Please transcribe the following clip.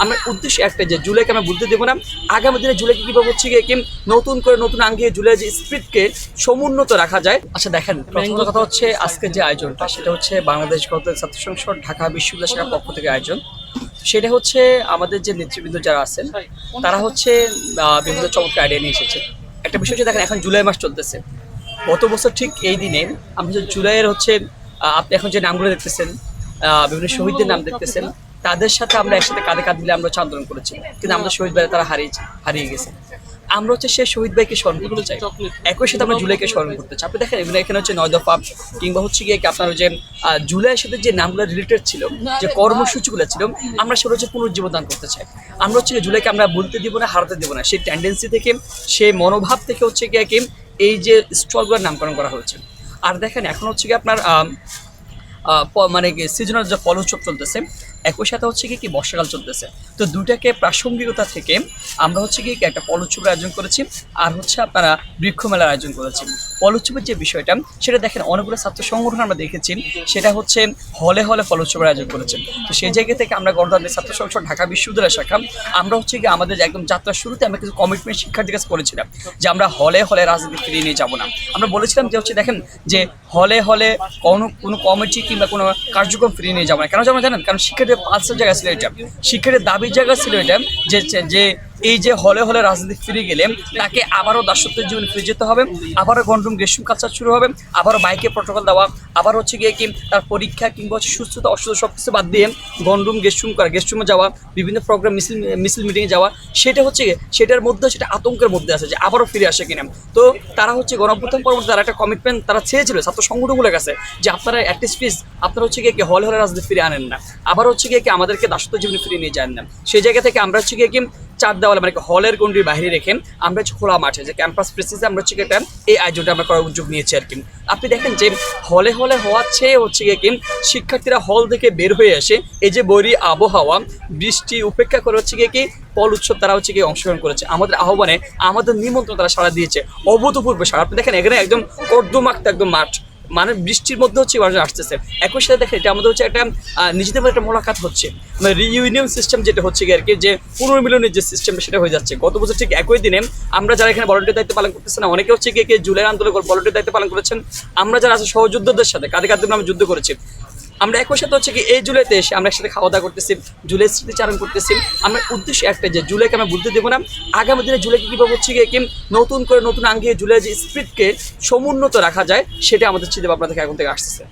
আমার উদ্দেশ্য একটা যে জুলাইকে আমরা বলতে দেবো না। আগামী দিনে জুলাইকে কীভাবে হচ্ছে গিয়ে কি নতুন করে নতুন আঙ্গিয়ে জুলাই যে স্পিরিটকে সমুন্নত রাখা যায়। আচ্ছা দেখেন, প্রথম কথা হচ্ছে আজকের যে আয়োজনটা সেটা হচ্ছে বাংলাদেশ গণতান্ত্রিক ছাত্র সংসদ ঢাকা বিশ্ববিদ্যালয় শাখার পক্ষ থেকে আয়োজন। সেটা হচ্ছে আমাদের যে নেতৃবৃন্দ যারা আছেন তারা হচ্ছে বিভিন্ন চমৎকার আইডিয়া নিয়ে এসেছে। একটা বিষয় হচ্ছে দেখেন, এখন জুলাই মাস চলতেছে। গত বছর ঠিক এই দিনে আমরা যে জুলাইয়ের হচ্ছে আপনি এখন যে নামগুলো দেখতেছেন, বিভিন্ন শহীদদের নাম দেখতেছেন, তাদের সাথে আমরা একসাথে কাঁধে কাঁধ মিলে আমরা হচ্ছে আন্দোলন করেছি, কিন্তু আমাদের শহীদ ভাই তারা হারিয়ে গেছে। আমরা হচ্ছে সেই শহীদ ভাইকে স্মরণ করতে চাই, একই সাথে আমরা জুলাইকে স্মরণ করতে চাই। আপনি দেখেন এখানে হচ্ছে 9 দফা কিংবা হচ্ছে গিয়ে আপনার যে জুলাইয়ের সাথে যে নামগুলো রিলেটেড ছিল, যে কর্মসূচিগুলো ছিল, আমরা সেটা হচ্ছে পুনর্জীবন করতে চাই। আমরা হচ্ছে জুলাইকে আমরা বলতে দিব না, হারাতে দিব না। সেই টেন্ডেন্সি থেকে, সেই মনোভাব থেকে হচ্ছে গিয়ে এই যে স্টলগুলোর নামকরণ করা হয়েছে। আর দেখেন এখন হচ্ছে কি আপনার মানে সিজনাল যে ফল উৎসব চলতেছে, একই সাথে হচ্ছে কি বর্ষাকাল চলতেছে। তো দুটাকে প্রাসঙ্গিকতা থেকে আমরা হচ্ছে কি একটা ফল উৎসবের আয়োজন করেছি, আর হচ্ছে আপনারা বৃক্ষ মেলার আয়োজন করেছি। ফল উৎসবের যে বিষয়টা সেটা দেখেন অনেকগুলো ছাত্র সংগঠন আমরা দেখেছি, সেটা হচ্ছে হলে হলে ফল উৎসবের আয়োজন করেছেন। তো সেই জায়গা থেকে আমরা গণতান্ত্রিক ছাত্র সংসদ ঢাকা বিশ্ববিদ্যালয় শাখা আমরা হচ্ছে কি আমাদের একদম যাত্রার শুরুতে আমরা কিছু কমিটমেন্ট শিক্ষার্থীর কাছে করেছিলাম যে আমরা হলে হলে রাজনীতি ফিরিয়ে নিয়ে যাবো না। আমরা বলেছিলাম যে হচ্ছে দেখেন যে হলে হলে কোনো কমিটি কিংবা কোনো কার্যক্রম ফিরিয়ে নিয়ে যাবো না। কেন যাবো জানেন? কারণ শিক্ষার্থীর পালসের জায়গা ছিল এটা, শিক্ষার্থীর দাবির জায়গা ছিল এটা, যে এই যে হলে হলে রাজনীতি ফিরে গেলে তাকে আবারও দাসত্বের জীবনে ফিরে যেতে হবে, আবারও গণরুম গেস্টরুম কালচার শুরু হবে, আবারও বাইকে প্রটোকল দেওয়া, আবার হচ্ছে গিয়ে তার পরীক্ষা কিংবা হচ্ছে সুস্থতা অসুস্থতা সব কিছু বাদ দিয়ে গণরুম গেস্টরুম করা, গেস্টরুমে যাওয়া, বিভিন্ন প্রোগ্রাম মিছিল মিটিংয়ে যাওয়া, সেটা হচ্ছে সেটার মধ্যে সেটা আতঙ্কের মধ্যে আছে যে আবারও ফিরে আসে কিনা। তো তারা হচ্ছে গণঅভ্যুত্থান পরবর্তী তারা একটা কমিটমেন্ট তারা চেয়েছিল ছাত্র সংগঠনগুলোর কাছে যে আপনারা অ্যাটলিস্ট প্লিজ আপনারা হচ্ছে গিয়ে হলে হলে রাজনীতি ফিরে আনেন না, আবার হচ্ছে গিয়ে আমাদেরকে দাসত্ব জীবনে ফিরিয়ে নিয়ে যান না। সেই জায়গা থেকে আমরা হচ্ছে গিয়ে চার দেওয়ালে মানে হলের গণ্ডির বাইরে রেখে আমরা হচ্ছে খোলা মাঠে যে ক্যাম্পাস প্রেসিসে আমরা হচ্ছে একটা এই আয়োজনটা আমরা করার উদ্যোগ নিয়েছি আর কি। আপনি দেখেন যে হলে হলে হওয়ার চেয়ে হচ্ছে গিয়ে শিক্ষার্থীরা হল থেকে বের হয়ে আসে এই যে বৈরী আবহাওয়া বৃষ্টি উপেক্ষা করে হচ্ছে গিয়ে ফল উৎসব তারা হচ্ছে গিয়ে অংশগ্রহণ করেছে। আমাদের আহ্বানে আমাদের নিমন্ত্রণ তারা সাড়া দিয়েছে, অভূতপূর্ব সাড়া। আপনি দেখেন এখানে একদম অর্ধমাক্ত একদম মাঠ, মানে বৃষ্টির মধ্যে হচ্ছে আসতেছে। একই সাথে দেখেন এটা আমাদের হচ্ছে একটা নিজেদের মধ্যে একটা মোলাকাত হচ্ছে, মানে রিইউনিয়ন সিস্টেম যেটা হচ্ছে আর কি, যে পুনর্মিলনের যে সিস্টেমটা সেটা হয়ে যাচ্ছে। গত বছর ঠিক একই দিনে আমরা যারা এখানে ভলান্টিয়ার দায়িত্ব পালন করতেছে না, অনেকে হচ্ছে গিয়ে জুলাই আন্দোলন ভলান্টিয়ার দায়িত্ব পালন করেছেন। আমরা যারা আছে সহযোদ্ধাদের সাথে কাঁধে কাঁধে আমরা যুদ্ধ করেছি। আমরা একই সাথে হচ্ছে কি এই জুলাইতে এসে আমরা একসাথে খাওয়া দাওয়া করতেছি, জুলাই স্মৃতিচারণ করতেছি। আমার উদ্দেশ্য একটা যে জুলাইকে আমরা বলতে দেবো না। আগামী দিনে জুলাইকে কীভাবে হচ্ছে গিয়ে নতুন করে নতুন আঙ্গিয়ে জুলাই যে স্পিরিটকে সমুন্নত রাখা যায়, সেটা আমাদের চিন্তা ভাবনা থেকে এখন থেকে আসতেছে।